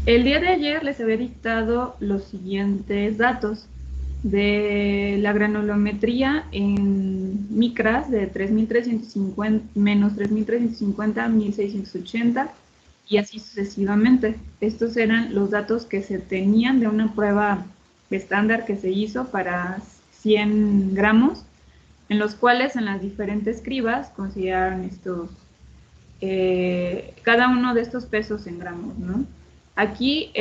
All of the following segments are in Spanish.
El día de ayer les había dictado los siguientes datos de la granulometría en micras de 3.350 menos 3.350, 1.680 y así sucesivamente. Estos eran los datos que se tenían de una prueba estándar que se hizo para 100 gramos, en los cuales en las diferentes cribas consideraron cada uno de estos pesos en gramos, ¿no? Aquí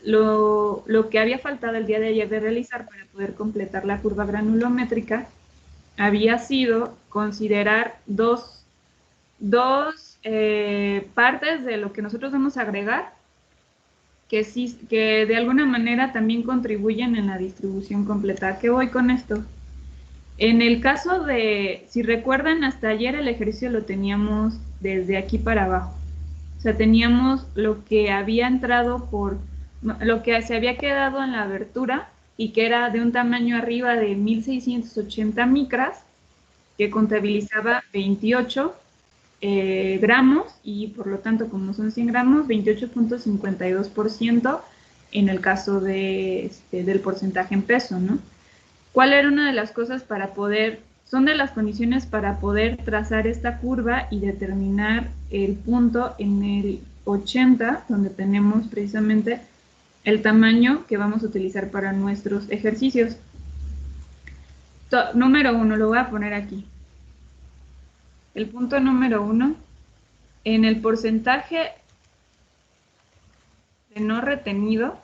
lo que había faltado el día de ayer de realizar para poder completar la curva granulométrica había sido considerar dos partes de lo que nosotros vamos a agregar que, sí, que de alguna manera también contribuyen en la distribución completa. ¿A qué voy con esto? En el caso de, si recuerdan, hasta ayer el ejercicio lo teníamos desde aquí para abajo. O sea, teníamos lo que había entrado lo que se había quedado en la abertura y que era de un tamaño arriba de 1.680 micras, que contabilizaba 28 gramos y por lo tanto, como son 100 gramos, 28.52% en el caso del porcentaje en peso, ¿no? ¿Cuál era una de las cosas para poder, son de las condiciones para poder trazar esta curva y determinar el punto en el 80, donde tenemos precisamente el tamaño que vamos a utilizar para nuestros ejercicios? Número uno, lo voy a poner aquí. El punto número uno, en el porcentaje de no retenido,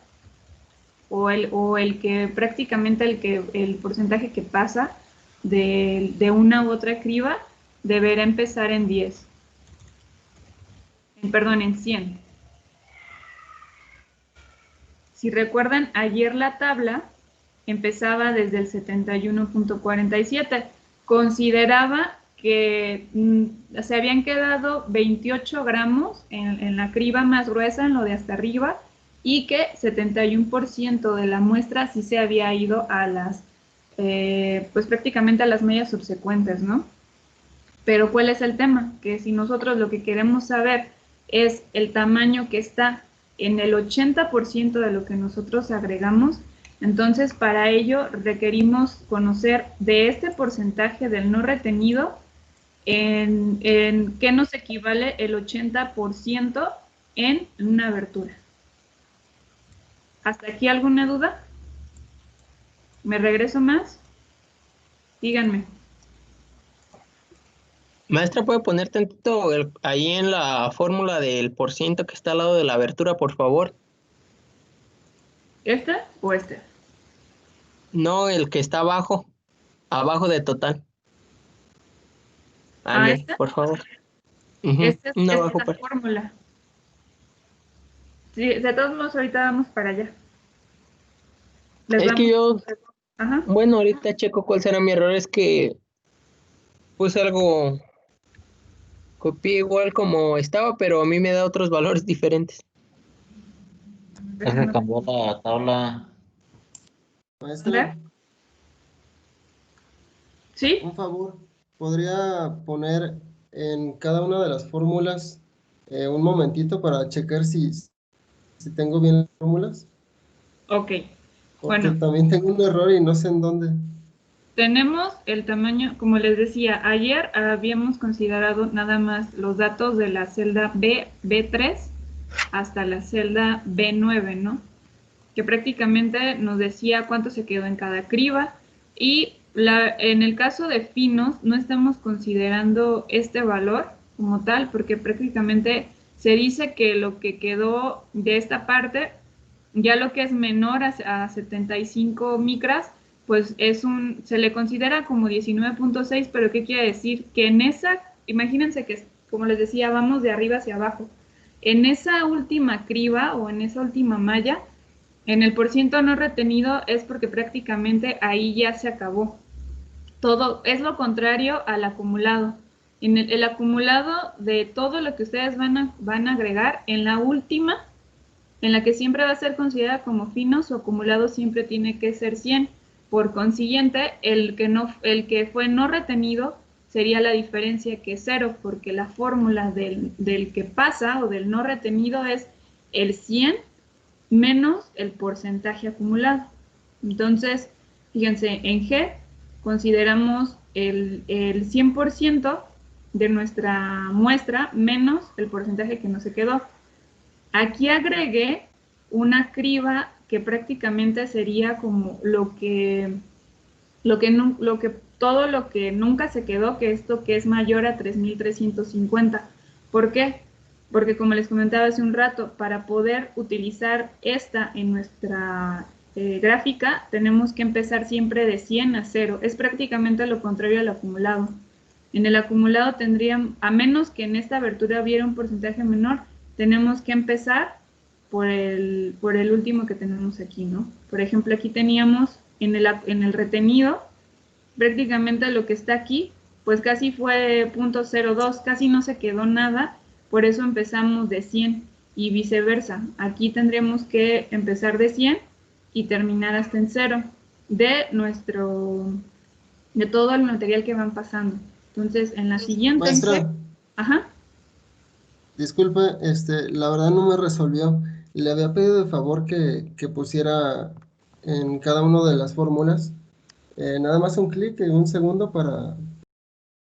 o el que prácticamente el porcentaje que pasa de una u otra criba deberá empezar en 10, perdón, en 100. Si recuerdan, ayer la tabla empezaba desde el 71.47. Consideraba que se habían quedado 28 gramos en la criba más gruesa, en lo de hasta arriba, y que 71% de la muestra sí se había ido a pues prácticamente a las medias subsecuentes, ¿no? Pero ¿cuál es el tema? Que si nosotros lo que queremos saber es el tamaño que está en el 80% de lo que nosotros agregamos, entonces para ello requerimos conocer de este porcentaje del no retenido en qué nos equivale el 80% en una abertura. ¿Hasta aquí alguna duda? ¿Me regreso más? Díganme. Maestra, ¿puede poner tantito ahí en la fórmula del porciento que está al lado de la abertura, por favor? ¿Este o este? No, el que está abajo, abajo de total. Ah, Ándale, este. por favor. Ujú, Esta un es abajo la para. fórmula. Sí, de todos modos, ahorita vamos para allá. Les Es que vamos. yo, Ajá. bueno, ahorita checo cuál será mi error, es que puse algo, copié igual como estaba, pero a mí me da otros valores diferentes. Es que Déjame cambió la tabla. ver. Maestra, ¿Sí? un favor, ¿podría poner en cada una de las fórmulas un momentito para checar si tengo bien las fórmulas? Ok. Porque Bueno, también tengo un error y no sé en dónde. tenemos el tamaño, como les decía, ayer habíamos considerado nada más los datos de la celda B3 hasta la celda B9, ¿no? Que prácticamente nos decía cuánto se quedó en cada criba y en el caso de finos no estamos considerando este valor como tal porque prácticamente se dice que lo que quedó de esta parte, ya lo que es menor a 75 micras, pues se le considera como 19.6, pero ¿qué quiere decir? Que en esa, imagínense que, como les decía, vamos de arriba hacia abajo. En esa última criba o en esa última malla, en el porciento no retenido es porque prácticamente ahí ya se acabó. Todo es lo contrario al acumulado. En el acumulado de todo lo que ustedes van a agregar, en la última, en la que siempre va a ser considerada como fino, su acumulado siempre tiene que ser 100. Por consiguiente, el que fue no retenido sería la diferencia que es 0, porque la fórmula del que pasa o del no retenido es el 100 menos el porcentaje acumulado. Entonces, fíjense, en G consideramos el 100% de nuestra muestra menos el porcentaje que no se quedó. Aquí agregué una criba que prácticamente sería como todo lo que nunca se quedó, que esto que es mayor a 3,350. ¿Por qué? Porque como les comentaba hace un rato, para poder utilizar esta en nuestra gráfica, tenemos que empezar siempre de 100 a 0. Es prácticamente lo contrario al acumulado. En el acumulado tendríamos, a menos que en esta abertura hubiera un porcentaje menor, tenemos que empezar por el último que tenemos aquí, ¿no? Por ejemplo, aquí teníamos en el retenido, prácticamente lo que está aquí, pues casi fue 0.02, casi no se quedó nada, por eso empezamos de 100 y viceversa. Aquí tendríamos que empezar de 100 y terminar hasta en 0 de todo el material que van pasando. Entonces, en la siguiente... Maestra, Ajá. disculpe, la verdad no me resolvió. Le había pedido de favor que pusiera en cada una de las fórmulas nada más un clic y un segundo para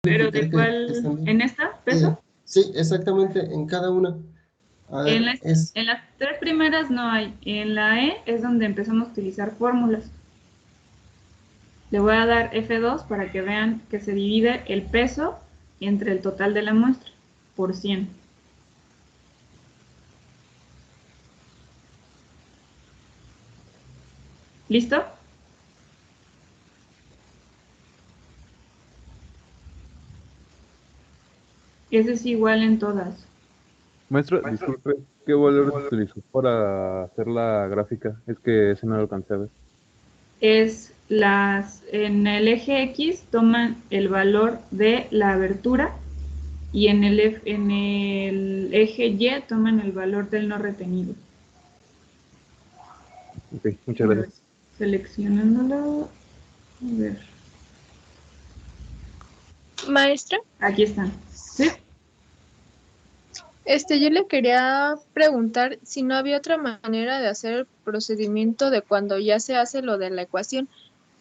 ¿Pero verificar de que cuál? están bien. ¿En esta, peso? Sí, exactamente, en cada una. A ver, En las tres primeras no hay. En la E es donde empezamos a utilizar fórmulas. Le voy a dar F2 para que vean que se divide el peso entre el total de la muestra por 100. ¿Listo? Ese es igual en todas. Maestro, disculpe, ¿qué valor utilizó para hacer la gráfica? Es que ese no lo alcancé a ver. En el eje X toman el valor de la abertura y en el eje Y toman el valor del no retenido. Ok, muchas gracias. Seleccionándolo. A ver. Maestra, Aquí están. ¿Sí? yo le quería preguntar si no había otra manera de hacer el procedimiento de cuando ya se hace lo de la ecuación.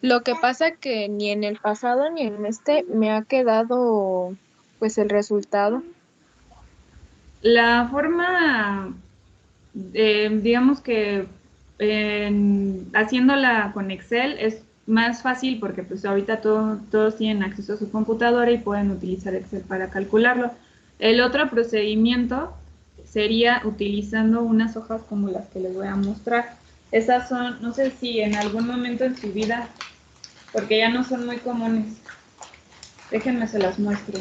Lo que pasa que ni en el pasado ni en este me ha quedado pues el resultado. La forma, digamos que haciéndola con Excel es más fácil porque pues ahorita todos tienen acceso a su computadora y pueden utilizar Excel para calcularlo. El otro procedimiento sería utilizando unas hojas como las que les voy a mostrar. Esas son, no sé si en algún momento en su vida, porque ya no son muy comunes. Déjenme se las muestro.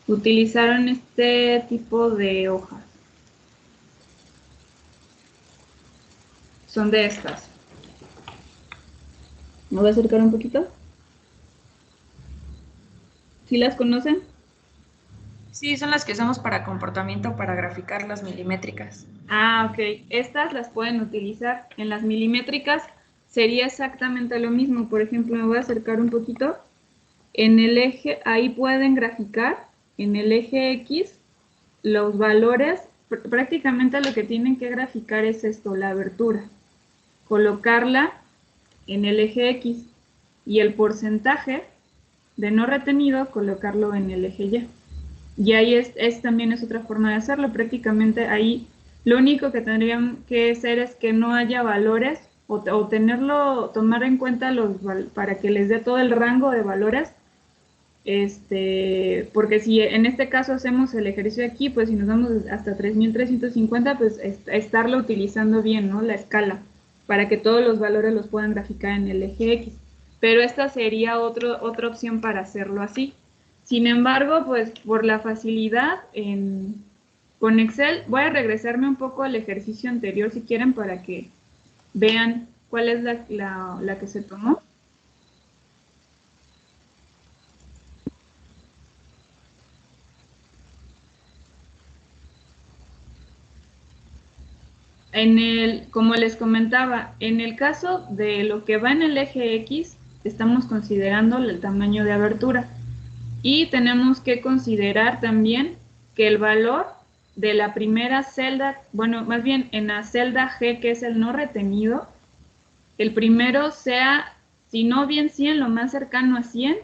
Utilizaron este tipo de hojas. Son de estas. ¿Me voy a acercar un poquito? ¿Sí las conocen? Sí, son las que usamos para comportamiento, para graficar las milimétricas. Ah, ok. Estas las pueden utilizar. En las milimétricas sería exactamente lo mismo. Por ejemplo, me voy a acercar un poquito. En el eje, ahí pueden graficar, en el eje X, los valores. Prácticamente lo que tienen que graficar es esto, la abertura. Colocarla en el eje X y el porcentaje de no retenido, colocarlo en el eje Y. Y ahí también es otra forma de hacerlo. Prácticamente ahí lo único que tendrían que hacer es que no haya valores o tomar en cuenta para que les dé todo el rango de valores. Porque si en este caso hacemos el ejercicio aquí, pues si nos damos hasta 3,350, pues estarlo utilizando bien, ¿no? La escala, para que todos los valores los puedan graficar en el eje X. Pero esta sería otra opción para hacerlo así. Sin embargo, pues por la facilidad con Excel, voy a regresarme un poco al ejercicio anterior si quieren para que vean cuál es la que se tomó. Como les comentaba, en el caso de lo que va en el eje X, estamos considerando el tamaño de abertura. Y tenemos que considerar también que el valor de la primera celda, bueno, más bien en la celda G, que es el no retenido, el primero sea, si no bien 100, lo más cercano a 100,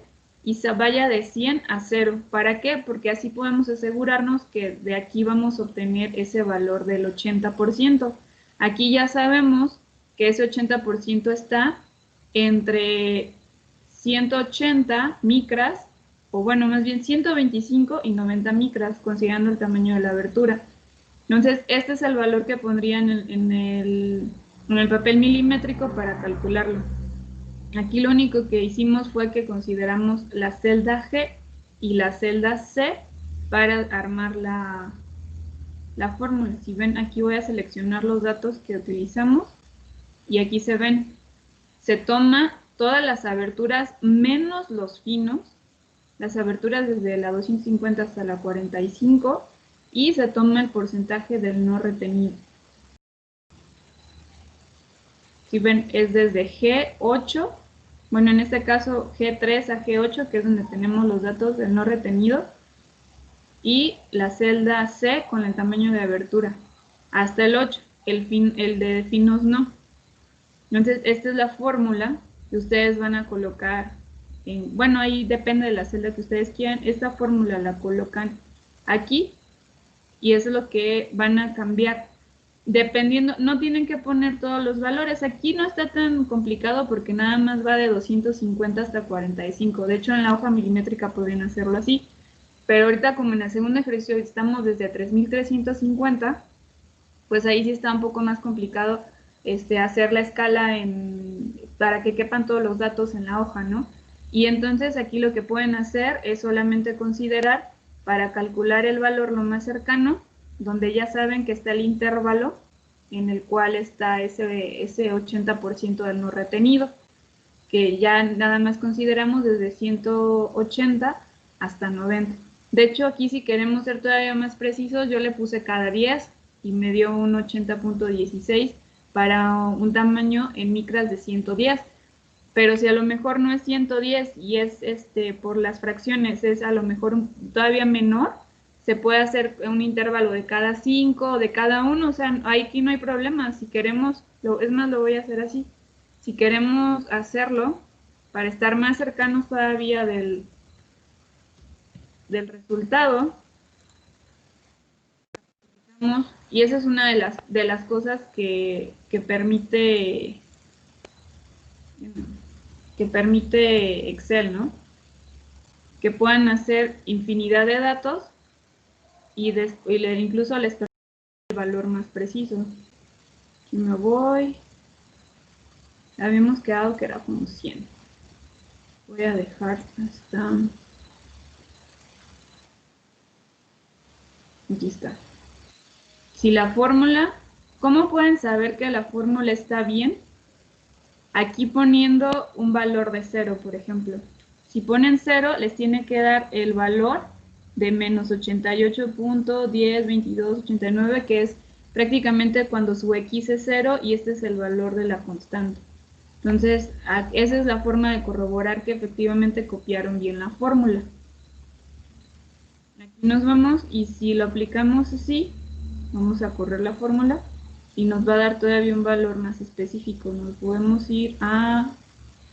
y se vaya de 100 a 0. ¿Para qué? Porque así podemos asegurarnos que de aquí vamos a obtener ese valor del 80%. Aquí ya sabemos que ese 80% está entre 180 micras, o bueno, más bien 125 y 90 micras, considerando el tamaño de la abertura. Entonces, este es el valor que pondría en el papel milimétrico para calcularlo. Aquí lo único que hicimos fue que consideramos la celda G y la celda C para armar la fórmula. Si ven, aquí voy a seleccionar los datos que utilizamos y aquí se ven. Se toma todas las aberturas menos los finos, las aberturas desde la 250 hasta la 45, y se toma el porcentaje del no retenido. Si ven, es desde G8, bueno, en este caso G3 a G8, que es donde tenemos los datos del no retenido, y la celda C con el tamaño de abertura, hasta el 8, el de finos no. Entonces, esta es la fórmula que ustedes van a colocar, bueno, ahí depende de la celda que ustedes quieran. Esta fórmula la colocan aquí y eso es lo que van a cambiar. Dependiendo, no tienen que poner todos los valores. Aquí no está tan complicado porque nada más va de 250 hasta 45. De hecho, en la hoja milimétrica podrían hacerlo así. Pero ahorita, como en el segundo ejercicio estamos desde 3350, pues ahí sí está un poco más complicado hacer la escala para que quepan todos los datos en la hoja, ¿no? Y entonces aquí lo que pueden hacer es solamente considerar para calcular el valor lo más cercano, donde ya saben que está el intervalo en el cual está ese 80% del no retenido, que ya nada más consideramos desde 180 hasta 90. De hecho, aquí si queremos ser todavía más precisos, yo le puse cada 10 y me dio un 80.16 para un tamaño en micras de 110. Pero si a lo mejor no es 110 y es por las fracciones es a lo mejor todavía menor, se puede hacer un intervalo de cada 5 o de cada 1, o sea, aquí no hay problema. Si queremos, es más, lo voy a hacer así. Si queremos hacerlo para estar más cercanos todavía del resultado, y esa es una de las cosas que permite Excel, ¿no? Que puedan hacer infinidad de datos y incluso les permite el valor más preciso. Aquí me voy. Habíamos quedado que era como 100. Voy a dejar hasta... Aquí está. Si la fórmula, ¿cómo pueden saber que la fórmula está bien? Aquí poniendo un valor de 0, por ejemplo. Si ponen 0, les tiene que dar el valor de menos 88.102289, que es prácticamente cuando su x es 0 y este es el valor de la constante. Entonces, esa es la forma de corroborar que efectivamente copiaron bien la fórmula. Aquí nos vamos y si lo aplicamos así, vamos a correr la fórmula y nos va a dar todavía un valor más específico. Nos podemos ir a...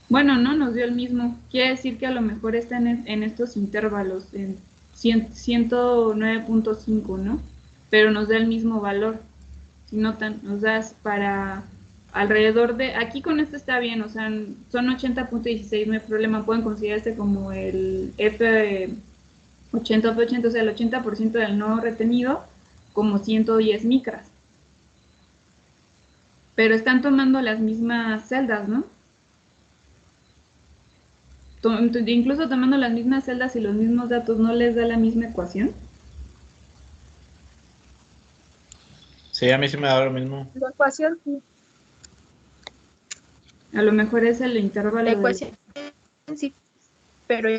Bueno, no, nos dio el mismo. Quiere decir que a lo mejor está en estos intervalos, en 109.5, ¿no? Pero nos da el mismo valor. Si notan, nos das para alrededor de... Aquí con esto está bien, o sea, son 80.16, no hay problema. Pueden considerar este como el F80, F80, o sea, el 80% del no retenido, como 110 micras. Pero están tomando las mismas celdas, ¿no? Incluso tomando las mismas celdas y los mismos datos, ¿no les da la misma ecuación? Sí, a mí sí me da lo mismo. La ecuación, sí. A lo mejor es el intervalo. La ecuación, sí. Pero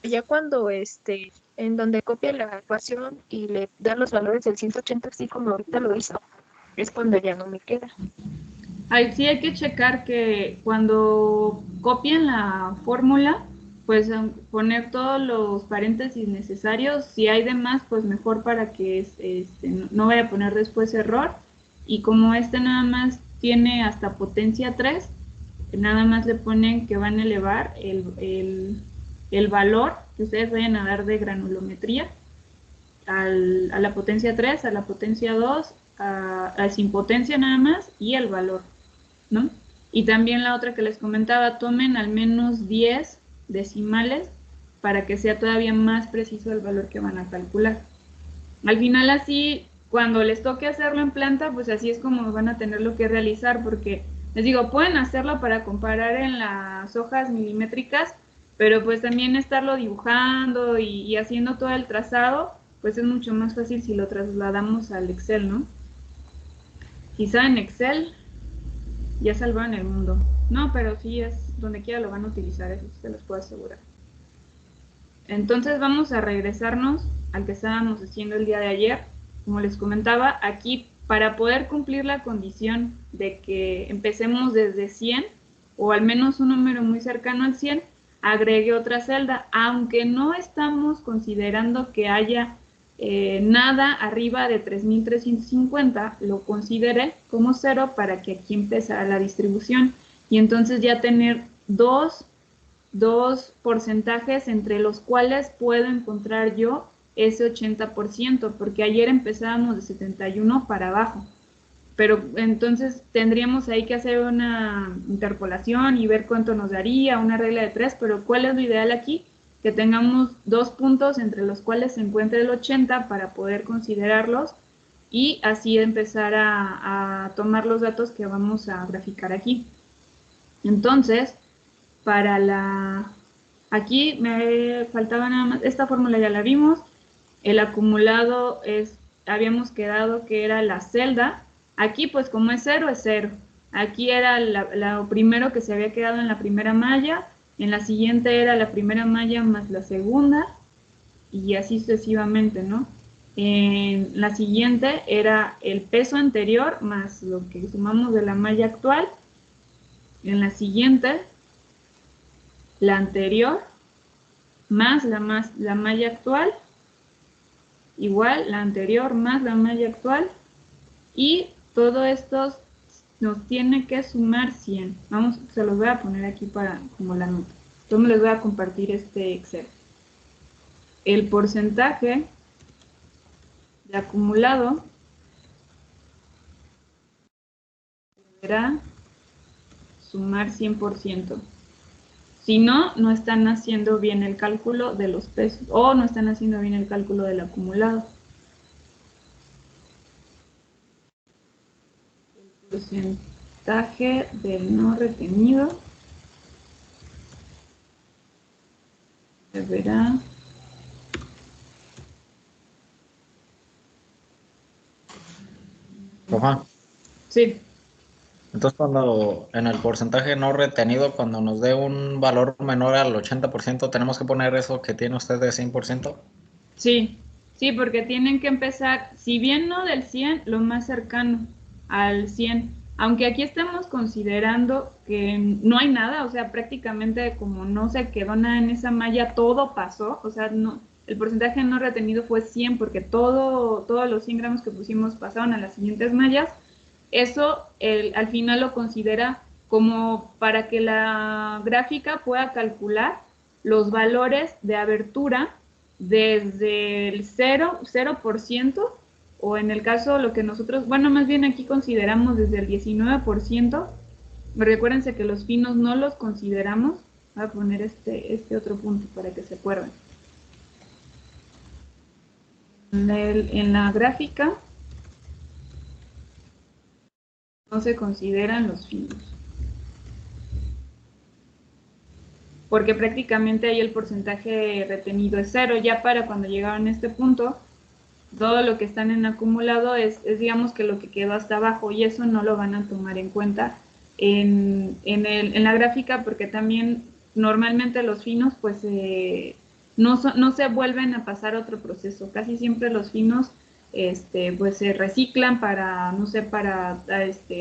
ya cuando en donde copia la ecuación y le da los valores del 180, así como ahorita lo hizo, es cuando ya no me queda. Ahí sí hay que checar que cuando copien la fórmula, pues poner todos los paréntesis necesarios. Si hay de más, pues mejor para que no vaya a poner después error. Y como nada más tiene hasta potencia 3, nada más le ponen que van a elevar el valor que ustedes vayan a dar de granulometría a la potencia 3, a la potencia 2, sin potencia nada más, y el valor, ¿no? Y también la otra que les comentaba, tomen al menos 10 decimales para que sea todavía más preciso el valor que van a calcular. Al final así, cuando les toque hacerlo en planta, pues así es como van a tenerlo que realizar, porque les digo, pueden hacerlo para comparar en las hojas milimétricas, pero pues también estarlo dibujando y haciendo todo el trazado, pues es mucho más fácil si lo trasladamos al Excel, ¿no? Quizá en Excel ya salvaron el mundo. No, pero sí es donde quiera lo van a utilizar, eso se los puedo asegurar. Entonces vamos a regresarnos al que estábamos haciendo el día de ayer. Como les comentaba, aquí para poder cumplir la condición de que empecemos desde 100, o al menos un número muy cercano al 100, agregué otra celda, aunque no estamos considerando que haya nada arriba de 3.350, lo consideré como 0 para que aquí empezara la distribución y entonces ya tener dos porcentajes entre los cuales puedo encontrar yo ese 80%, porque ayer empezábamos de 71 para abajo, pero entonces tendríamos ahí que hacer una interpolación y ver cuánto nos daría, una regla de 3, pero ¿cuál es lo ideal aquí? Que tengamos 2 puntos entre los cuales se encuentre el 80 para poder considerarlos y así empezar a tomar los datos que vamos a graficar aquí. Entonces, aquí me faltaba nada más, esta fórmula ya la vimos, el acumulado habíamos quedado que era la celda, aquí pues como es 0, es 0, aquí era lo primero que se había quedado en la primera malla, en la siguiente era la primera malla más la segunda, y así sucesivamente, ¿no? En la siguiente era el peso anterior más lo que sumamos de la malla actual, en la siguiente la anterior más la malla actual, igual la anterior más la malla actual, y todo esto nos tiene que sumar 100. Se los voy a poner aquí como la nota. Entonces les voy a compartir este Excel. El porcentaje de acumulado deberá sumar 100%. Si no, no están haciendo bien el cálculo de los pesos o no están haciendo bien el cálculo del acumulado. El porcentaje del no retenido deberá Juan. Sí. Entonces, cuando en el porcentaje no retenido, cuando nos dé un valor menor al 80%, ¿tenemos que poner eso que tiene usted de 100%? Sí, porque tienen que empezar, si bien no del 100, lo más cercano al 100. Aunque aquí estemos considerando que no hay nada, o sea, prácticamente como no se quedó nada en esa malla, todo pasó, o sea, no, el porcentaje no retenido fue 100 porque todos los 100 gramos que pusimos pasaron a las siguientes mallas. Eso al final lo considera como para que la gráfica pueda calcular los valores de abertura desde el 0%, o en el caso lo que nosotros, bueno, más bien aquí consideramos desde el 19%. Recuérdense que los finos no los consideramos. Voy a poner este otro punto para que se acuerden. En la gráfica no se consideran los finos, porque prácticamente ahí el porcentaje retenido es 0. Ya para cuando llegaron a este punto, todo lo que están en acumulado es digamos que lo que quedó hasta abajo, y eso no lo van a tomar en cuenta en la gráfica, porque también normalmente los finos pues no se vuelven a pasar otro proceso. Casi siempre los finos pues se reciclan para, no sé, para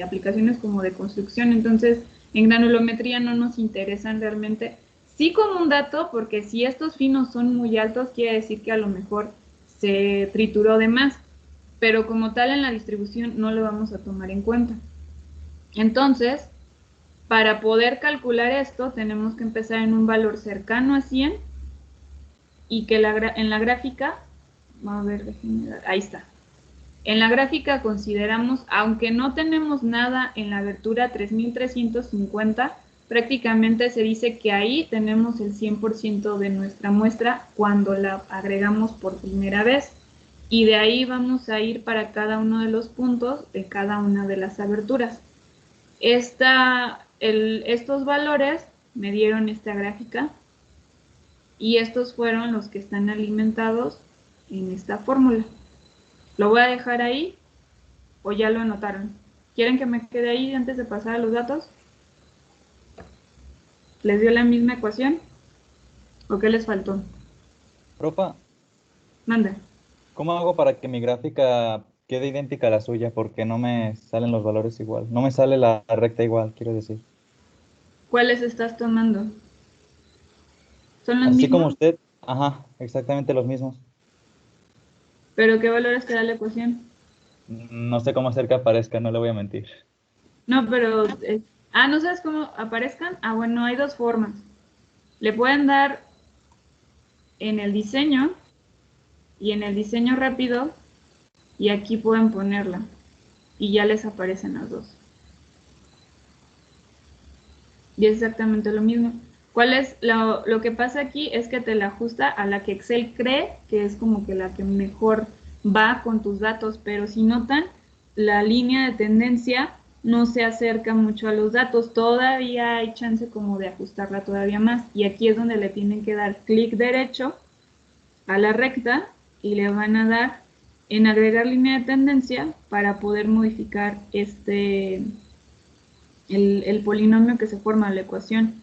aplicaciones como de construcción. Entonces en granulometría no nos interesan realmente Sí como un dato, porque si estos finos son muy altos, quiere decir que a lo mejor se trituró de más, pero como tal en la distribución no lo vamos a tomar en cuenta. Entonces, para poder calcular esto, tenemos que empezar en un valor cercano a 100 y que en la gráfica, vamos a ver, ahí está. En la gráfica consideramos, aunque no tenemos nada en la abertura 3350, prácticamente se dice que ahí tenemos el 100% de nuestra muestra cuando la agregamos por primera vez. Y de ahí vamos a ir para cada uno de los puntos de cada una de las aberturas. Estos valores me dieron esta gráfica y estos fueron los que están alimentados en esta fórmula. ¿Lo voy a dejar ahí o ya lo anotaron? ¿Quieren que me quede ahí antes de pasar a los datos? ¿Les dio la misma ecuación? ¿O qué les faltó? Profa, Manda. ¿cómo hago para que mi gráfica quede idéntica a la suya? Porque no me salen los valores igual. No me sale la recta igual, quiero decir. ¿Cuáles estás tomando? ¿Son los Así mismos? como usted, ajá, exactamente los mismos. ¿Pero qué valores te da la ecuación? No sé cómo hacer que aparezca, no le voy a mentir. No, pero... ¿no sabes cómo aparezcan? Bueno, hay dos formas. Le pueden dar en el diseño y en el diseño rápido y aquí pueden ponerla y ya les aparecen las dos. Y es exactamente lo mismo. ¿Cuál es lo que pasa aquí? Es que te la ajusta a la que Excel cree que es como que la que mejor va con tus datos, pero si notan, la línea de tendencia no se acerca mucho a los datos, todavía hay chance como de ajustarla todavía más, y aquí es donde le tienen que dar clic derecho a la recta y le van a dar en agregar línea de tendencia para poder modificar el polinomio que se forma la ecuación.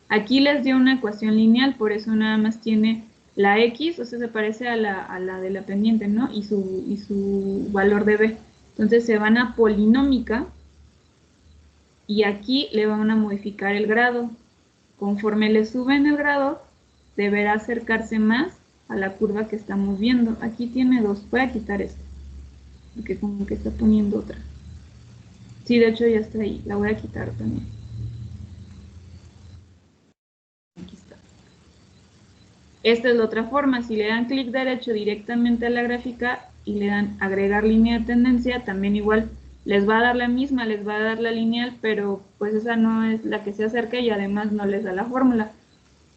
Aquí les dio una ecuación lineal, por eso nada más tiene la x, o sea, se parece a la de la pendiente, ¿no? Y su valor de b. Entonces se van a polinómica y aquí le van a modificar el grado. Conforme le suben el grado, deberá acercarse más a la curva que estamos viendo. Aquí tiene dos, voy a quitar esto, porque como que está poniendo otra. Sí, de hecho ya está ahí, la voy a quitar también. Aquí está. Esta es la otra forma, si le dan clic derecho directamente a la gráfica y le dan agregar línea de tendencia, también igual les va a dar la misma, les va a dar la lineal, pero pues esa no es la que se acerca y además no les da la fórmula.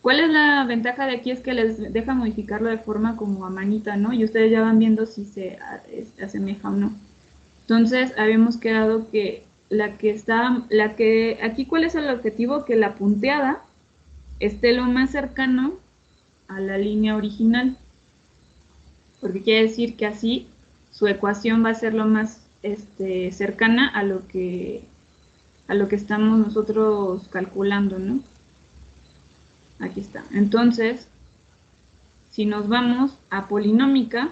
¿Cuál es la ventaja de aquí? Es que les deja modificarlo de forma como a manita, ¿no? Y ustedes ya van viendo si se asemeja o no. Entonces, habíamos quedado que aquí, ¿cuál es el objetivo? Que la punteada esté lo más cercano a la línea original, porque quiere decir que así su ecuación va a ser lo más cercana a lo que estamos nosotros calculando, ¿no? Aquí está. Entonces, si nos vamos a polinómica,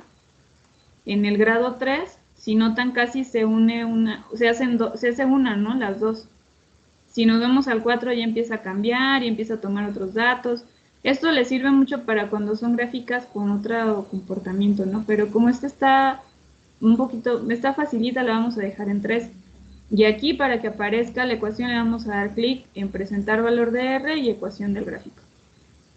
en el grado 3, si notan casi se une una, se hace una, ¿no? Las dos. Si nos vamos al 4 ya empieza a cambiar y empieza a tomar otros datos. Esto le sirve mucho para cuando son gráficas con otro comportamiento, ¿no? Pero como esta está un poquito, está facilita, la vamos a dejar en 3. Y aquí para que aparezca la ecuación le vamos a dar clic en presentar valor de R y ecuación del gráfico.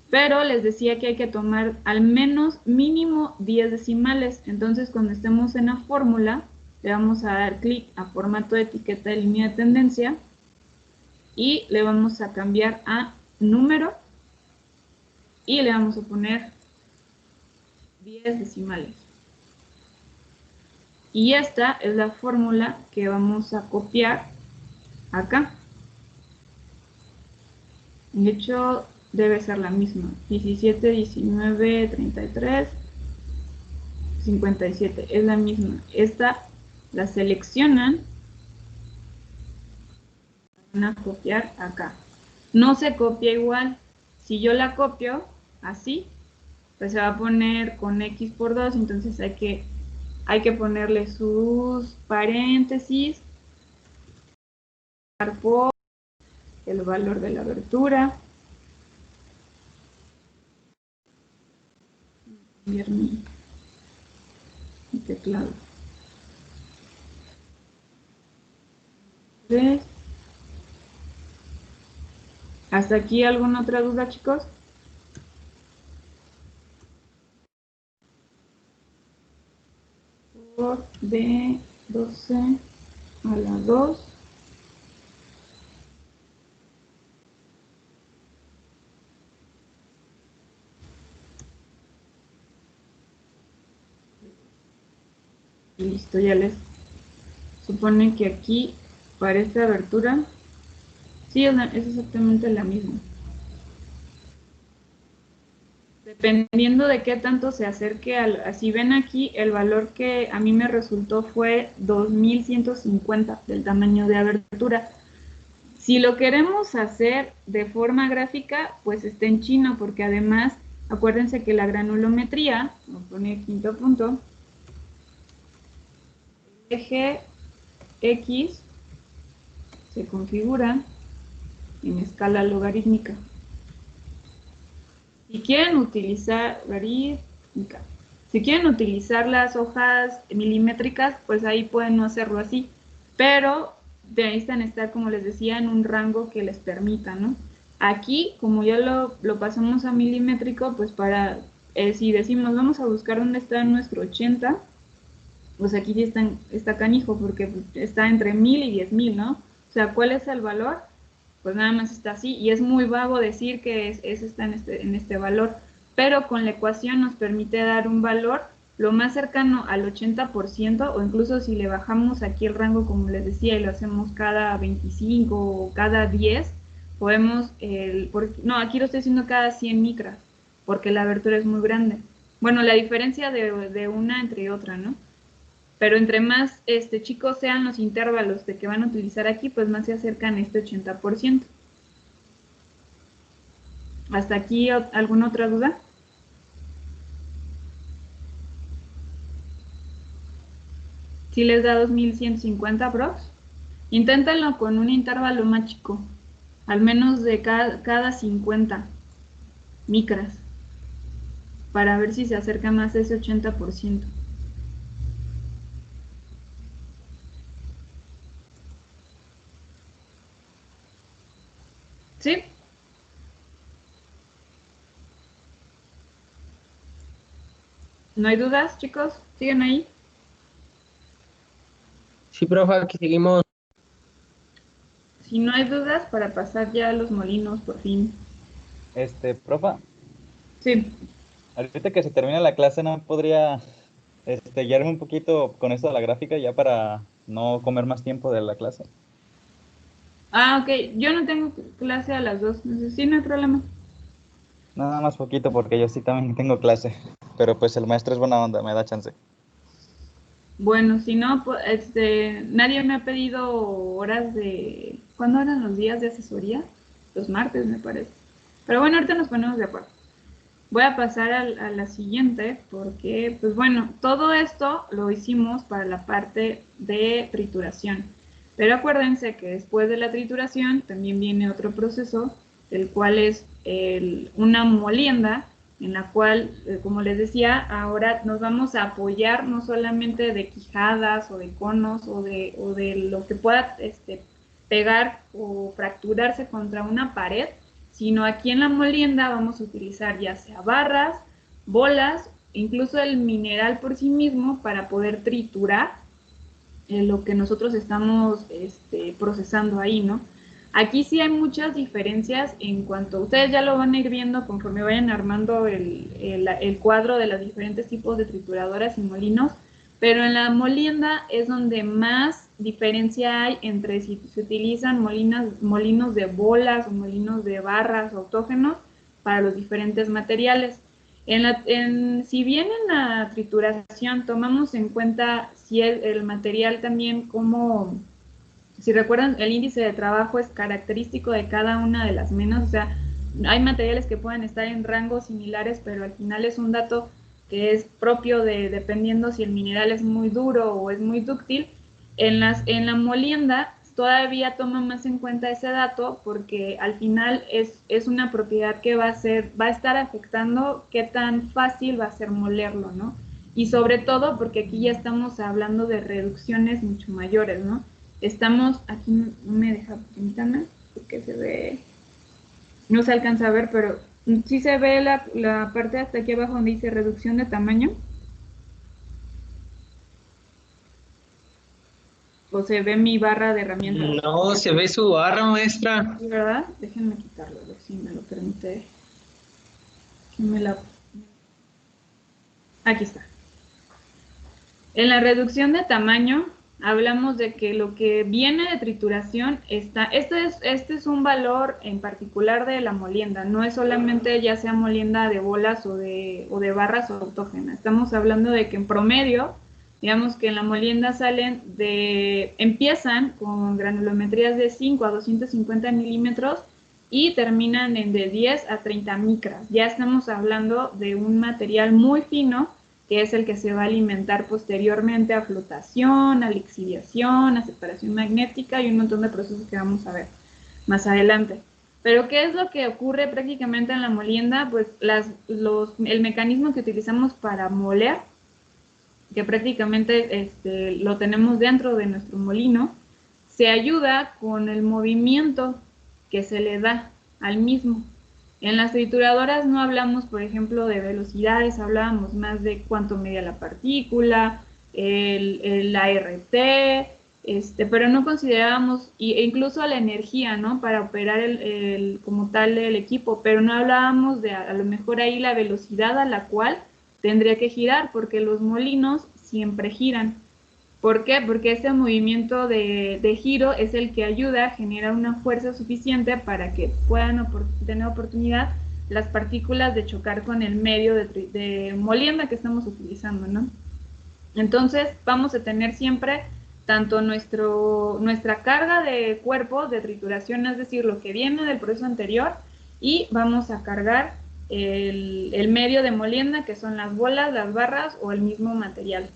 Pero les decía que hay que tomar al menos mínimo 10 decimales. Entonces cuando estemos en la fórmula le vamos a dar clic a formato de etiqueta de línea de tendencia y le vamos a cambiar a número y le vamos a poner 10 decimales. Y esta es la fórmula que vamos a copiar acá. De hecho, debe ser la misma. 17, 19, 33, 57. Es la misma. Esta la seleccionan. Van a copiar acá. No se copia igual. Si yo la copio así, pues se va a poner con x por 2, entonces hay que ponerle sus paréntesis por el valor de la abertura cambiar mi teclado. ¿Ves? ¿Hasta aquí alguna otra duda, chicos? Por B12 a la 2. Y listo, ya les supone que aquí para esta abertura, sí, es exactamente la misma. Dependiendo de qué tanto se acerque si ven aquí, el valor que a mí me resultó fue 2150 del tamaño de abertura. Si lo queremos hacer de forma gráfica, pues está en chino, porque además, acuérdense que la granulometría, voy a poner quinto punto, el eje X se configura en escala logarítmica. Si quieren utilizar las hojas milimétricas, pues ahí pueden no hacerlo así, pero necesitan estar, como les decía, en un rango que les permita, ¿no? Aquí, como ya lo pasamos a milimétrico, pues si decimos vamos a buscar dónde está nuestro 80, pues aquí ya está canijo, porque está entre 1000 y 10.000, ¿no? O sea, ¿cuál es el valor? Pues nada más está así, y es muy vago decir que está en este valor, pero con la ecuación nos permite dar un valor lo más cercano al 80%, o incluso si le bajamos aquí el rango, como les decía, y lo hacemos cada 25 o cada 10, podemos, no, aquí lo estoy haciendo cada 100 micras, porque la abertura es muy grande. Bueno, la diferencia de una entre otra, ¿no? Pero entre más chicos sean los intervalos de que van a utilizar aquí, pues más se acercan a este 80%. ¿Hasta aquí alguna otra duda? ¿Sí les da 2150 prox? Inténtenlo con un intervalo más chico, al menos de cada 50 micras, para ver si se acerca más a ese 80%. ¿Sí? ¿No hay dudas, chicos? ¿Siguen ahí? Sí, profe, aquí seguimos. Si no hay dudas, para pasar ya a los molinos, por fin. Profa, Sí. ahorita que se termina la clase, ¿no podría guiarme un poquito con esto de la gráfica ya para no comer más tiempo de la clase? Ah, ok. Yo no tengo clase a las 2. Sí, no hay problema. Nada más poquito porque yo sí también tengo clase, pero pues el maestro es buena onda, me da chance. Bueno, si no, nadie me ha pedido horas de... ¿Cuándo eran los días de asesoría? Los martes, me parece. Pero bueno, ahorita nos ponemos de acuerdo. Voy a pasar a la siguiente porque, pues bueno, todo esto lo hicimos para la parte de trituración. Pero acuérdense que después de la trituración también viene otro proceso, el cual es una molienda, en la cual, como les decía, ahora nos vamos a apoyar no solamente de quijadas o de conos o de lo que pueda pegar o fracturarse contra una pared, sino aquí en la molienda vamos a utilizar ya sea barras, bolas, incluso el mineral por sí mismo para poder triturar lo que nosotros estamos procesando ahí, ¿no? Aquí sí hay muchas diferencias en cuanto, ustedes ya lo van a ir viendo conforme vayan armando el cuadro de los diferentes tipos de trituradoras y molinos, pero en la molienda es donde más diferencia hay entre si se utilizan molinos de bolas o molinos de barras o autógenos para los diferentes materiales. Si bien en la trituración tomamos en cuenta si el material también como, si recuerdan, el índice de trabajo es característico de cada una de las menas, o sea, hay materiales que pueden estar en rangos similares, pero al final es un dato que es propio dependiendo si el mineral es muy duro o es muy dúctil. En la molienda todavía toma más en cuenta ese dato porque al final es una propiedad que va a estar afectando qué tan fácil va a ser molerlo, ¿no? Y sobre todo porque aquí ya estamos hablando de reducciones mucho mayores, ¿no? Aquí no me deja, permítanme, porque se ve, no se alcanza a ver, pero sí se ve la parte hasta aquí abajo donde dice reducción de tamaño. ¿O se ve mi barra de herramientas? No, se ve su barra, maestra. ¿Sí, verdad? Déjenme quitarlo, a ver si me lo permite. Aquí está. En la reducción de tamaño, hablamos de que lo que viene de trituración este es un valor en particular de la molienda, no es solamente ya sea molienda de bolas o de barras autógenas. Estamos hablando de que en promedio, digamos que en la molienda empiezan con granulometrías de 5 a 250 milímetros y terminan en de 10 a 30 micras. Ya estamos hablando de un material muy fino, que es el que se va a alimentar posteriormente a flotación, a lixiviación, a separación magnética y un montón de procesos que vamos a ver más adelante. Pero ¿qué es lo que ocurre prácticamente en la molienda? Pues el mecanismo que utilizamos para moler, que prácticamente lo tenemos dentro de nuestro molino, se ayuda con el movimiento que se le da al mismo. En las trituradoras no hablamos, por ejemplo, de velocidades, hablábamos más de cuánto medía la partícula, el ART, pero no considerábamos, e incluso la energía, ¿no? Para operar como tal el equipo, pero no hablábamos de a lo mejor ahí la velocidad a la cual tendría que girar, porque los molinos siempre giran. ¿Por qué? Porque ese movimiento de giro es el que ayuda a generar una fuerza suficiente para que puedan tener oportunidad las partículas de chocar con el medio de molienda que estamos utilizando, ¿no? Entonces vamos a tener siempre tanto nuestra carga de cuerpo de trituración, es decir, lo que viene del proceso anterior, y vamos a cargar el medio de molienda, que son las bolas, las barras o el mismo material.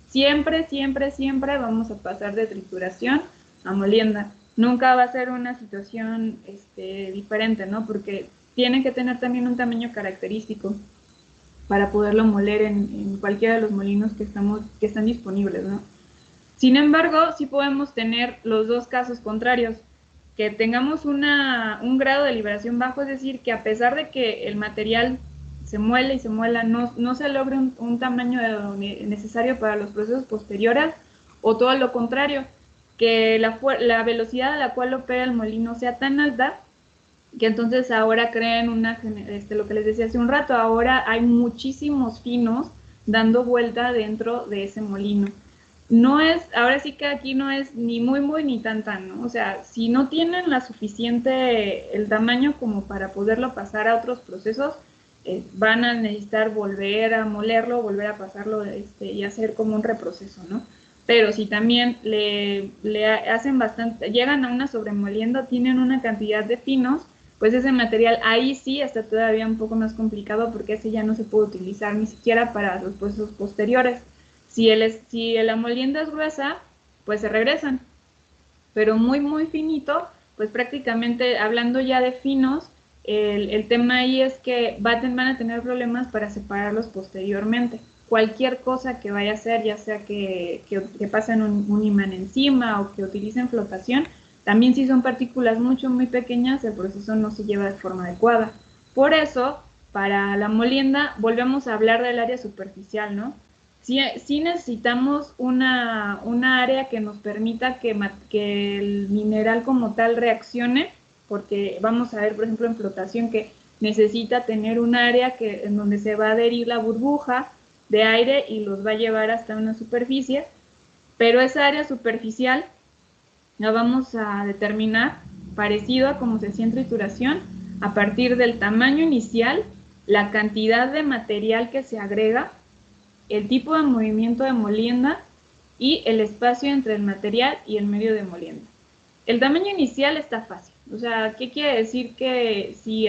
Siempre, siempre, siempre vamos a pasar de trituración a molienda. Nunca va a ser una situación diferente, ¿no? Porque tiene que tener también un tamaño característico para poderlo moler en cualquiera de los molinos que están disponibles, ¿no? Sin embargo, sí podemos tener los dos casos contrarios, que tengamos un grado de liberación bajo, es decir, que a pesar de que el material se muele y se muela, no se logre un tamaño necesario para los procesos posteriores, o todo lo contrario, que la velocidad a la cual opera el molino sea tan alta, que entonces ahora creen lo que les decía hace un rato, ahora hay muchísimos finos dando vuelta dentro de ese molino. Ahora sí que aquí no es ni muy, muy, ni tan, ¿no? O sea, si no tienen el tamaño como para poderlo pasar a otros procesos, van a necesitar volver a molerlo, volver a pasarlo y hacer como un reproceso, ¿no? Pero si también le hacen llegan a una sobremolienda, tienen una cantidad de finos, pues ese material ahí sí está todavía un poco más complicado, porque ese ya no se puede utilizar ni siquiera para los procesos posteriores. Si la molienda es gruesa, pues se regresan, pero muy, muy finito, pues prácticamente hablando ya de finos, el tema ahí es que van a tener problemas para separarlos posteriormente. Cualquier cosa que vaya a hacer, ya sea que pasen un imán encima o que utilicen flotación, también si son partículas muy pequeñas, el proceso no se lleva de forma adecuada. Por eso, para la molienda, volvemos a hablar del área superficial, ¿no? Sí necesitamos una área que nos permita que el mineral como tal reaccione, porque vamos a ver, por ejemplo, en flotación, que necesita tener un área en donde se va a adherir la burbuja de aire y los va a llevar hasta una superficie, pero esa área superficial la vamos a determinar parecido a como se hacía en trituración, a partir del tamaño inicial, la cantidad de material que se agrega, el tipo de movimiento de molienda y el espacio entre el material y el medio de molienda. El tamaño inicial está fácil. O sea, ¿qué quiere decir? Que si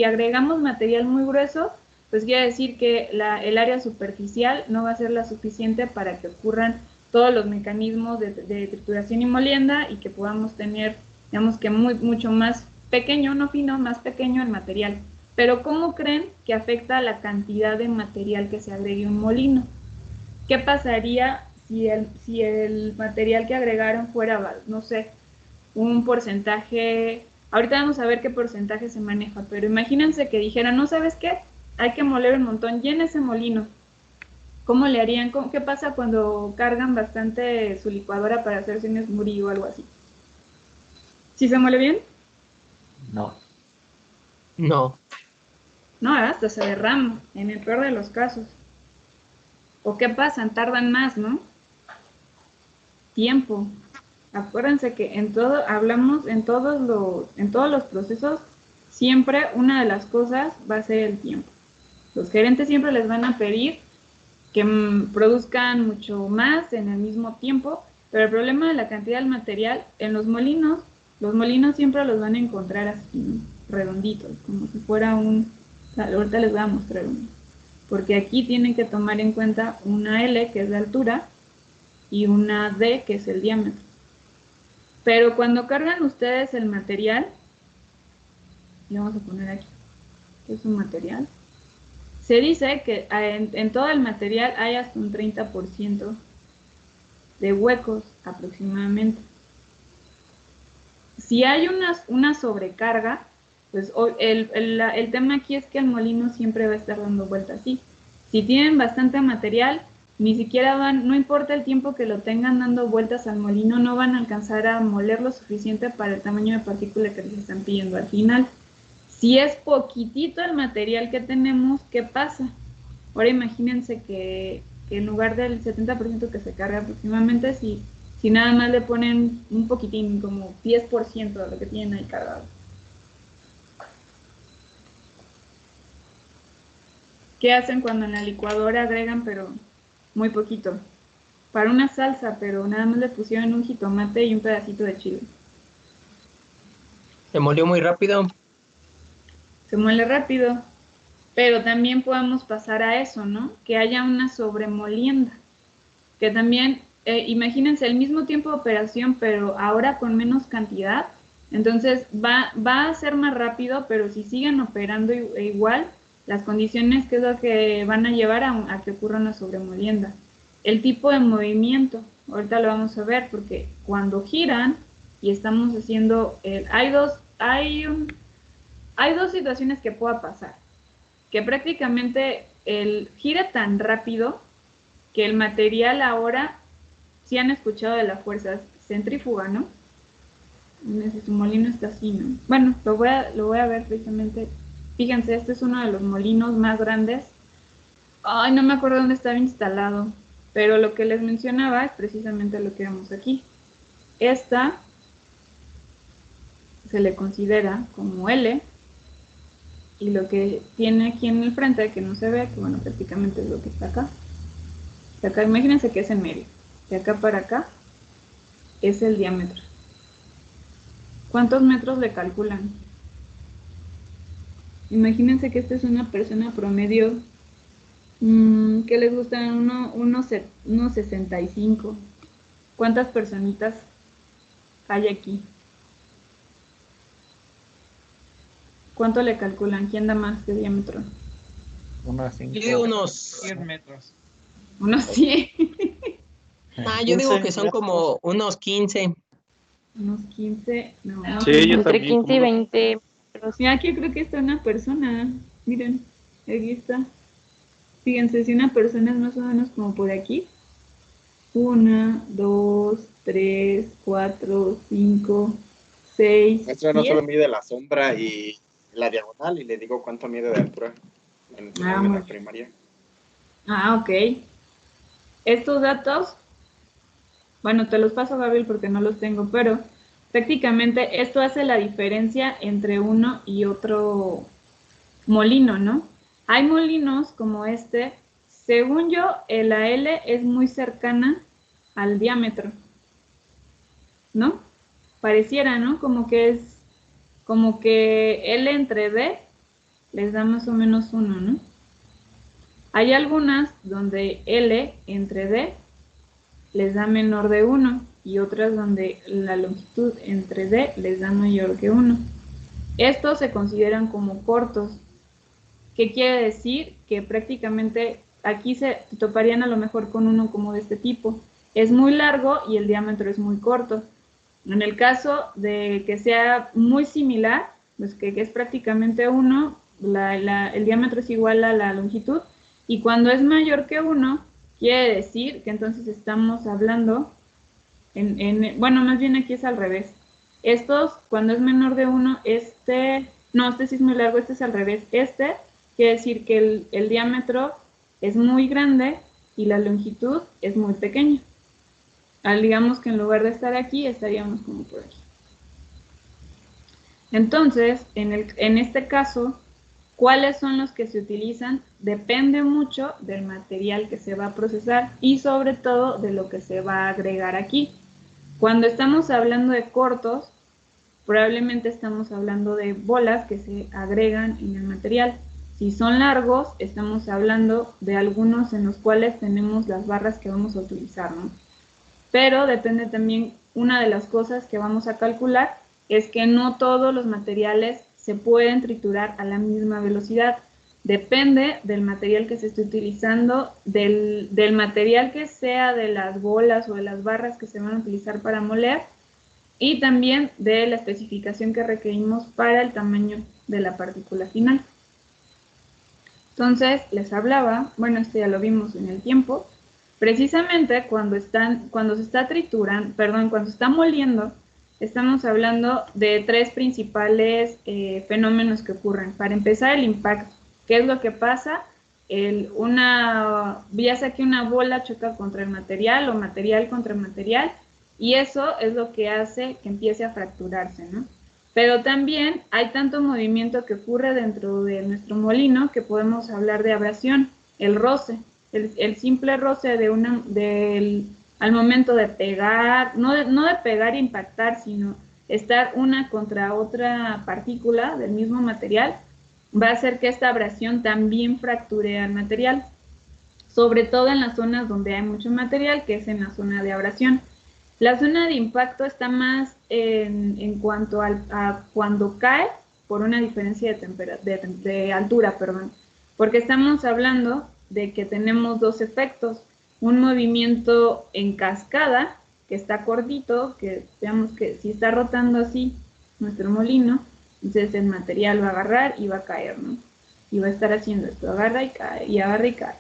agregamos material muy grueso, pues quiere decir que el área superficial no va a ser la suficiente para que ocurran todos los mecanismos de trituración y molienda y que podamos tener, digamos que mucho más pequeño, no fino, más pequeño el material. Pero ¿cómo creen que afecta la cantidad de material que se agregue a un molino? ¿Qué pasaría si el material que agregaron fuera, no sé, un porcentaje? Ahorita vamos a ver qué porcentaje se maneja, pero imagínense que dijeran, no, ¿sabes qué? Hay que moler un montón, llena ese molino. ¿Cómo le harían? ¿Qué pasa cuando cargan bastante su licuadora para hacerse un smoothie o algo así? ¿Sí se muele bien? No. No. No, hasta se derrama, en el peor de los casos. ¿O qué pasa? Tardan más, ¿no? Tiempo. Acuérdense que hablamos en todos los procesos, siempre una de las cosas va a ser el tiempo. Los gerentes siempre les van a pedir que produzcan mucho más en el mismo tiempo, pero el problema de la cantidad del material en los molinos siempre los van a encontrar así, ¿no? Redonditos, como si fuera ahorita les voy a mostrar uno, porque aquí tienen que tomar en cuenta una L, que es la altura, y una D, que es el diámetro. Pero cuando cargan ustedes el material, y vamos a poner aquí, que es un material, se dice que en todo el material hay hasta un 30% de huecos aproximadamente. Si hay una sobrecarga, pues el tema aquí es que el molino siempre va a estar dando vueltas así. Si tienen bastante material, ni siquiera no importa el tiempo que lo tengan dando vueltas al molino, no van a alcanzar a moler lo suficiente para el tamaño de partícula que les están pidiendo al final. Si es poquitito el material que tenemos, ¿qué pasa? Ahora imagínense que en lugar del 70% que se carga aproximadamente, si nada más le ponen un poquitín, como 10% de lo que tienen ahí cargado. ¿Qué hacen cuando en la licuadora agregan, pero muy poquito? Para una salsa, pero nada más le pusieron un jitomate y un pedacito de chile. Se molió muy rápido. Se muele rápido, pero también podemos pasar a eso, ¿no? Que haya una sobremolienda, que también, imagínense el mismo tiempo de operación, pero ahora con menos cantidad, entonces va a ser más rápido, pero si siguen operando igual, las condiciones que es lo que van a llevar a que ocurra una sobremolienda. El tipo de movimiento, ahorita lo vamos a ver, porque cuando giran y estamos haciendo, hay dos situaciones que pueda pasar, que prácticamente gira tan rápido que el material ahora, si han escuchado de la fuerza centrífuga, ¿no? Su molino está así, ¿no? Bueno, lo voy a ver precisamente. Fíjense, este es uno de los molinos más grandes. Ay, no me acuerdo dónde estaba instalado, pero lo que les mencionaba es precisamente lo que vemos aquí. Esta se le considera como L, y lo que tiene aquí en el frente, que no se ve, que bueno, prácticamente es lo que está acá. De acá, imagínense que es en medio. De acá para acá es el diámetro. ¿Cuántos metros le calculan? Imagínense que esta es una persona promedio que les gustan unos 65. ¿Cuántas personitas hay aquí? ¿Cuánto le calculan? ¿Quién da más de diámetro? Yo digo unos 100 metros. Unos 100. yo digo que son como unos 15. Unos 15. No. Sí, yo Entre también. 15 y 20. Mira, aquí creo que está una persona. Miren, aquí está. Fíjense, si una persona es más o menos como por aquí. 1, 2, 3, 4, 5, 6. Esto no solo mide la sombra y la diagonal y le digo cuánto mide de altura en la primaria. Ok. Estos datos, bueno, te los paso, Gabriel, porque no los tengo, pero prácticamente esto hace la diferencia entre uno y otro molino, ¿no? Hay molinos como este, según yo, la L es muy cercana al diámetro, ¿no? Pareciera, ¿no? Como que L entre D les da más o menos 1, ¿no? Hay algunas donde L entre D les da menor de 1 y otras donde la longitud en 3D les da mayor que 1. Estos se consideran como cortos. ¿Qué quiere decir? Que prácticamente aquí se toparían a lo mejor con uno como de este tipo. Es muy largo y el diámetro es muy corto. En el caso de que sea muy similar, pues que es prácticamente 1, el diámetro es igual a la longitud, y cuando es mayor que 1, quiere decir que entonces estamos hablando, bueno, más bien aquí es al revés. Estos, cuando es menor de 1, este sí es muy largo, este es al revés. Este quiere decir que el diámetro es muy grande y la longitud es muy pequeña. Digamos que en lugar de estar aquí, estaríamos como por aquí. Entonces, en este caso, ¿cuáles son los que se utilizan? Depende mucho del material que se va a procesar y sobre todo de lo que se va a agregar aquí. Cuando estamos hablando de cortos, probablemente estamos hablando de bolas que se agregan en el material. Si son largos, estamos hablando de algunos en los cuales tenemos las barras que vamos a utilizar, ¿no? Pero depende también, una de las cosas que vamos a calcular es que no todos los materiales se pueden triturar a la misma velocidad. Depende del material que se esté utilizando, del material que sea de las bolas o de las barras que se van a utilizar para moler, y también de la especificación que requerimos para el tamaño de la partícula final. Entonces, les hablaba, bueno, esto ya lo vimos en el tiempo, precisamente cuando se está triturando, perdón, cuando se está moliendo, estamos hablando de tres principales fenómenos que ocurren. Para empezar, el impacto. ¿Qué es lo que pasa? Ya sea que una bola choca contra el material o material contra material, y eso es lo que hace que empiece a fracturarse, ¿no? Pero también hay tanto movimiento que ocurre dentro de nuestro molino que podemos hablar de abrasión, el roce, el simple roce al momento de pegar, no de pegar e impactar, sino estar una contra otra partícula del mismo material, va a hacer que esta abrasión también fracture al material, sobre todo en las zonas donde hay mucho material, que es en la zona de abrasión. La zona de impacto está más en cuanto a cuando cae por una diferencia de altura, perdón, porque estamos hablando de que tenemos dos efectos, un movimiento en cascada, que está cortito, que veamos que si está rotando así nuestro molino, entonces el material va a agarrar y va a caer, ¿no? Y va a estar haciendo esto, agarra y cae, y agarra y cae.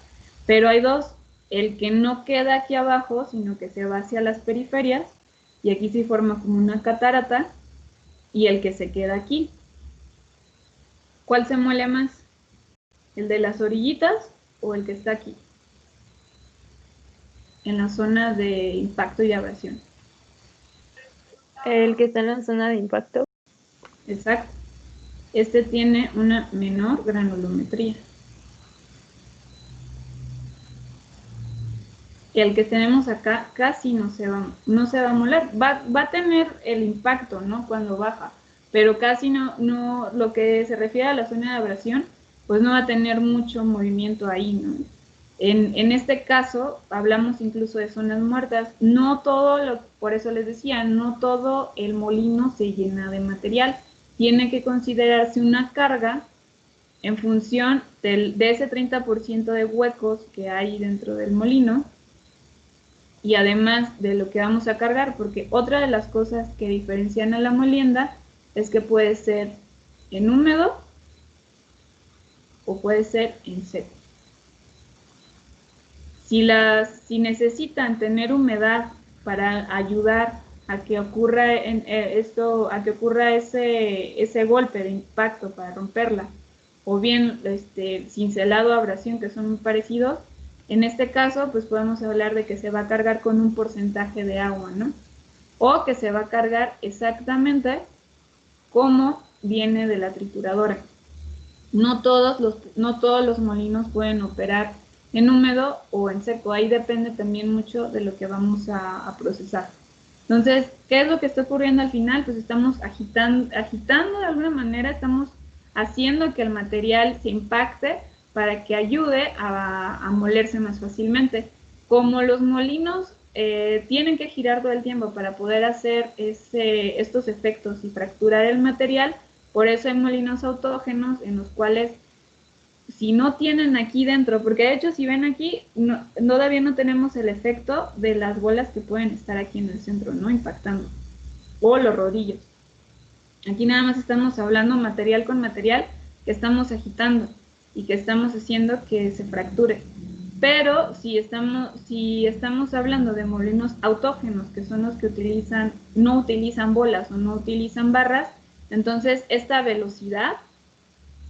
Pero hay dos, el que no queda aquí abajo, sino que se va hacia las periferias, y aquí se forma como una catarata, y el que se queda aquí. ¿Cuál se muele más? ¿El de las orillitas o el que está aquí? En la zona de impacto y abrasión. El que está en la zona de impacto. Exacto. Este tiene una menor granulometría. El que tenemos acá casi no se va a moler. Va a tener el impacto, ¿no? Cuando baja, pero casi no, lo que se refiere a la zona de abrasión, pues no va a tener mucho movimiento ahí, ¿no? En este caso, hablamos incluso de zonas muertas. No todo, por eso les decía, no todo el molino se llena de material. Tiene que considerarse una carga en función de ese 30% de huecos que hay dentro del molino, y además de lo que vamos a cargar, porque otra de las cosas que diferencian a la molienda es que puede ser en húmedo o puede ser en seco. Si necesitan tener humedad para ayudar a que ocurra ese golpe de impacto para romperla, o bien cincelado o abrasión, que son muy parecidos, en este caso pues podemos hablar de que se va a cargar con un porcentaje de agua, ¿no? O que se va a cargar exactamente como viene de la trituradora. No todos los molinos pueden operar en húmedo o en seco, ahí depende también mucho de lo que vamos a procesar. Entonces, ¿qué es lo que está ocurriendo al final? Pues estamos agitando de alguna manera, estamos haciendo que el material se impacte para que ayude a molerse más fácilmente. Como los molinos tienen que girar todo el tiempo para poder hacer estos efectos y fracturar el material. Por eso hay molinos autógenos en los cuales, si no tienen aquí dentro, porque de hecho si ven aquí, todavía no tenemos el efecto de las bolas que pueden estar aquí en el centro, ¿no? Impactando, o los rodillos. Aquí nada más estamos hablando material con material que estamos agitando y que estamos haciendo que se fracture. Pero si estamos hablando de molinos autógenos, que son los que no utilizan bolas o no utilizan barras, entonces esta velocidad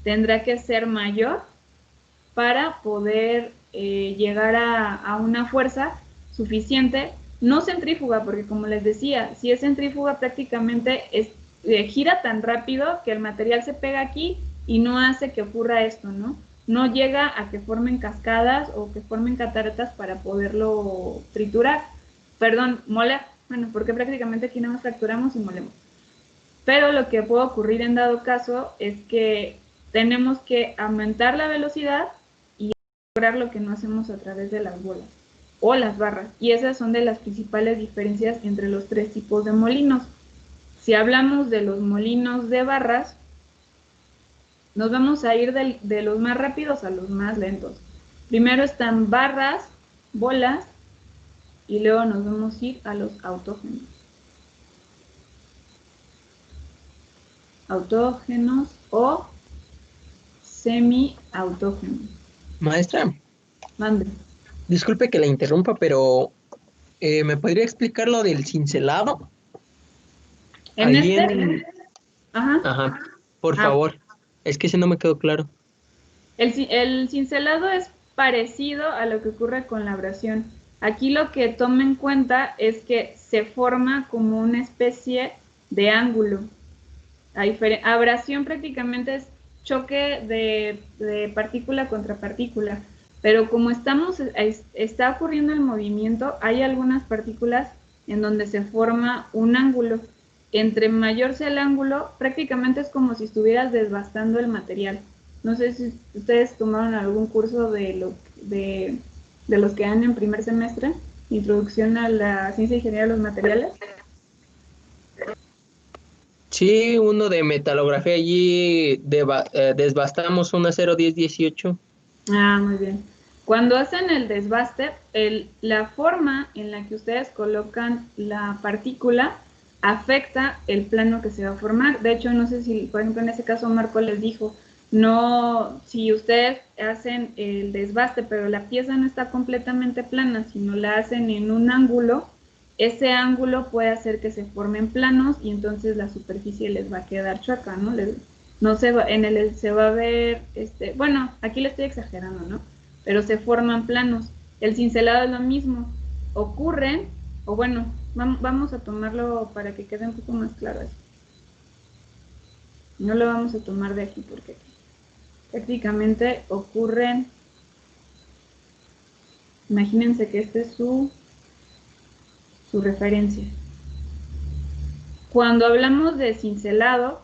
tendrá que ser mayor para poder llegar a una fuerza suficiente, no centrífuga, porque como les decía, si es centrífuga prácticamente gira tan rápido que el material se pega aquí y no hace que ocurra esto, ¿no? No llega a que formen cascadas o que formen cataratas para poderlo triturar, moler, bueno, porque prácticamente aquí nada más fracturamos y molemos. Pero lo que puede ocurrir en dado caso es que tenemos que aumentar la velocidad y lograr lo que no hacemos a través de las bolas o las barras. Y esas son de las principales diferencias entre los tres tipos de molinos. Si hablamos de los molinos de barras, nos vamos a ir de los más rápidos a los más lentos. Primero están barras, bolas, y luego nos vamos a ir a los autógenos. Autógenos o semi-autógenos. Maestra, Mande. disculpe que la interrumpa, pero ¿me podría explicar lo del cincelado? Ajá, por favor. Es que ese no me quedó claro. El cincelado es parecido a lo que ocurre con la abrasión. Aquí lo que toma en cuenta es que se forma como una especie de ángulo. Abrasión prácticamente es choque de partícula contra partícula, pero como está ocurriendo el movimiento, hay algunas partículas en donde se forma un ángulo. Entre mayor sea el ángulo, prácticamente es como si estuvieras desbastando el material. No sé si ustedes tomaron algún curso de los que dan en primer semestre, Introducción a la Ciencia y Ingeniería de los Materiales. Sí, uno de metalografía, allí desbastamos un acero 1018. Ah, muy bien. Cuando hacen el desbaste, la forma en la que ustedes colocan la partícula afecta el plano que se va a formar. De hecho, no sé si, por ejemplo, en ese caso Marco les dijo, no, si ustedes hacen el desbaste, pero la pieza no está completamente plana, sino la hacen en un ángulo, ese ángulo puede hacer que se formen planos y entonces la superficie les va a quedar chueca, ¿no? Se va a ver, bueno, aquí le estoy exagerando, ¿no? Pero se forman planos. El cincelado es lo mismo. Ocurren, o bueno, vamos a tomarlo para que quede un poco más claro eso. No lo vamos a tomar de aquí porque prácticamente ocurren. Imagínense que este es su referencia. Cuando hablamos de cincelado,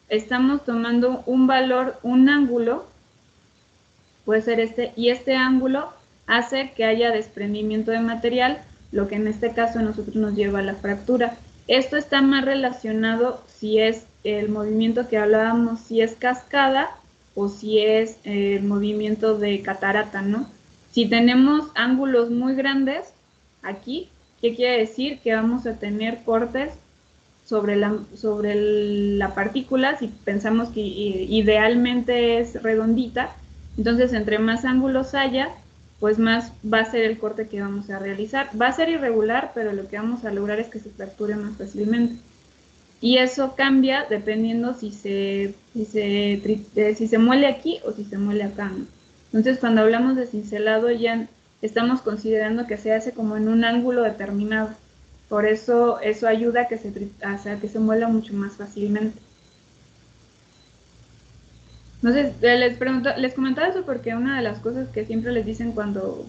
estamos tomando un valor, un ángulo, puede ser y este ángulo hace que haya desprendimiento de material, lo que en este caso a nosotros nos lleva a la fractura. Esto está más relacionado si es el movimiento que hablábamos, si es cascada o si es el movimiento de catarata, ¿no? Si tenemos ángulos muy grandes aquí, ¿qué quiere decir? Que vamos a tener cortes sobre la partícula, si pensamos que idealmente es redondita, entonces entre más ángulos haya, pues más va a ser el corte que vamos a realizar. Va a ser irregular, pero lo que vamos a lograr es que se fracture más fácilmente. Y eso cambia dependiendo si se muele aquí o si se muele acá, ¿no? Entonces, cuando hablamos de cincelado, ya estamos considerando que se hace como en un ángulo determinado. Por eso ayuda a que se muela mucho más fácilmente. Entonces, les comentaba eso porque una de las cosas que siempre les dicen cuando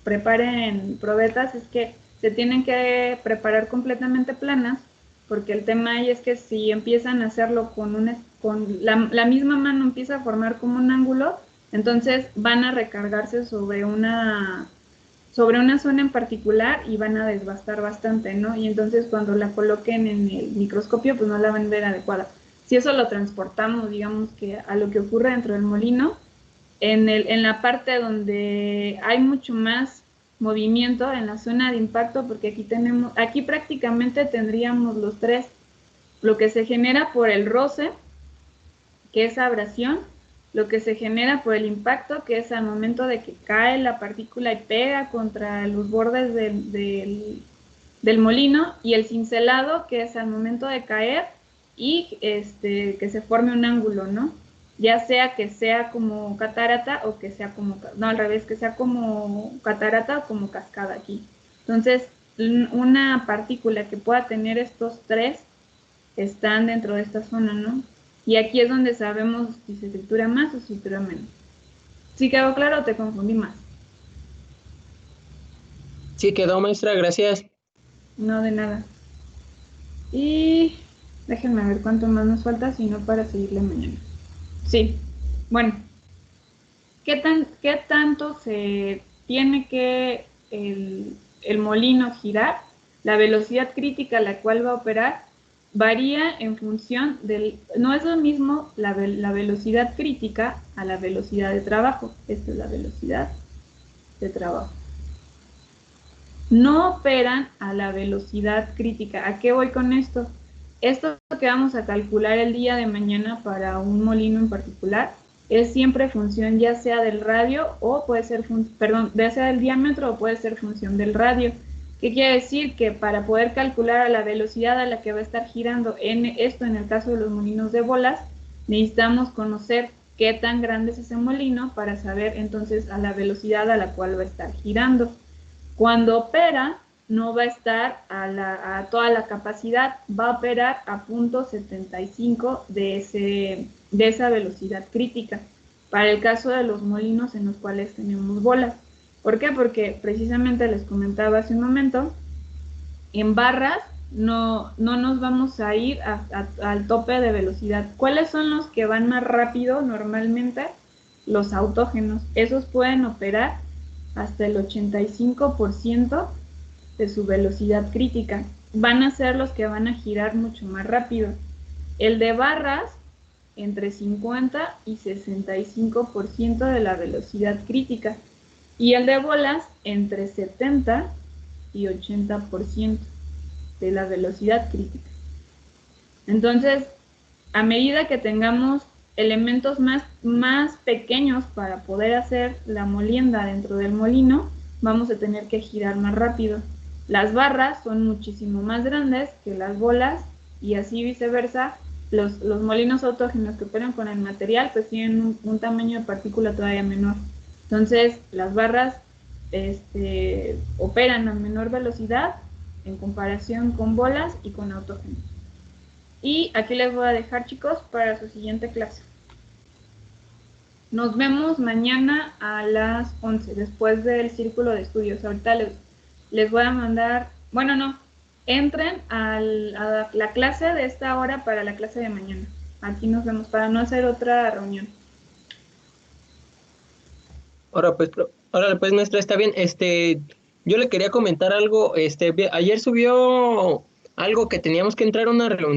preparen probetas es que se tienen que preparar completamente planas, porque el tema ahí es que si empiezan a hacerlo con la misma mano empieza a formar como un ángulo, entonces van a recargarse sobre sobre una zona en particular y van a desbastar bastante, ¿no? Y entonces cuando la coloquen en el microscopio, pues no la van a ver adecuada. Si eso lo transportamos, digamos que a lo que ocurre dentro del molino, en la parte donde hay mucho más movimiento, en la zona de impacto, porque aquí prácticamente tendríamos los tres, lo que se genera por el roce, que es abrasión, lo que se genera por el impacto, que es al momento de que cae la partícula y pega contra los bordes del molino, y el cincelado, que es al momento de caer y que se forme un ángulo, ¿no? Ya sea que sea como catarata o que sea como, no, al revés, que sea como catarata o como cascada aquí. Entonces, una partícula que pueda tener estos tres están dentro de esta zona, ¿no? Y aquí es donde sabemos si se estructura más o se estructura menos. ¿Sí quedó claro o te confundí más? Sí, quedó, maestra, gracias. No, de nada. Y déjenme ver cuánto más nos falta, si no para seguirle mañana. Sí, bueno. ¿Qué tanto se tiene que el molino girar? La velocidad crítica a la cual va a operar varía en función del... No es lo mismo la velocidad crítica a la velocidad de trabajo. Esta es la velocidad de trabajo. No operan a la velocidad crítica. ¿A qué voy con esto? Esto que vamos a calcular el día de mañana para un molino en particular es siempre función ya sea del radio o puede ser, ya sea del diámetro o puede ser función del radio. ¿Qué quiere decir? Que para poder calcular a la velocidad a la que va a estar girando en el caso de los molinos de bolas, necesitamos conocer qué tan grande es ese molino para saber entonces a la velocidad a la cual va a estar girando. Cuando opera, no va a estar a toda la capacidad, va a operar a 0.75 de esa velocidad crítica, para el caso de los molinos en los cuales tenemos bolas. ¿Por qué? Porque precisamente les comentaba hace un momento, en barras no nos vamos a ir al tope de velocidad. ¿Cuáles son los que van más rápido normalmente? Los autógenos. Esos pueden operar hasta el 85% de su velocidad crítica. Van a ser los que van a girar mucho más rápido. El de barras, entre 50 y 65% de la velocidad crítica. Y el de bolas, entre 70 y 80% de la velocidad crítica. Entonces, a medida que tengamos elementos más pequeños para poder hacer la molienda dentro del molino, vamos a tener que girar más rápido. Las barras son muchísimo más grandes que las bolas y así viceversa. Los molinos autógenos que operan con el material pues tienen un tamaño de partícula todavía menor. Entonces las barras operan a menor velocidad en comparación con bolas y con autógenos. Y aquí les voy a dejar, chicos, para su siguiente clase. Nos vemos mañana a las 11, después del círculo de estudios. Ahorita les voy a mandar, bueno, no, entren a la clase de esta hora para la clase de mañana. Aquí nos vemos para no hacer otra reunión. Ahora pues maestra, está bien. Yo le quería comentar algo. Ayer subió algo que teníamos que entrar a una reunión.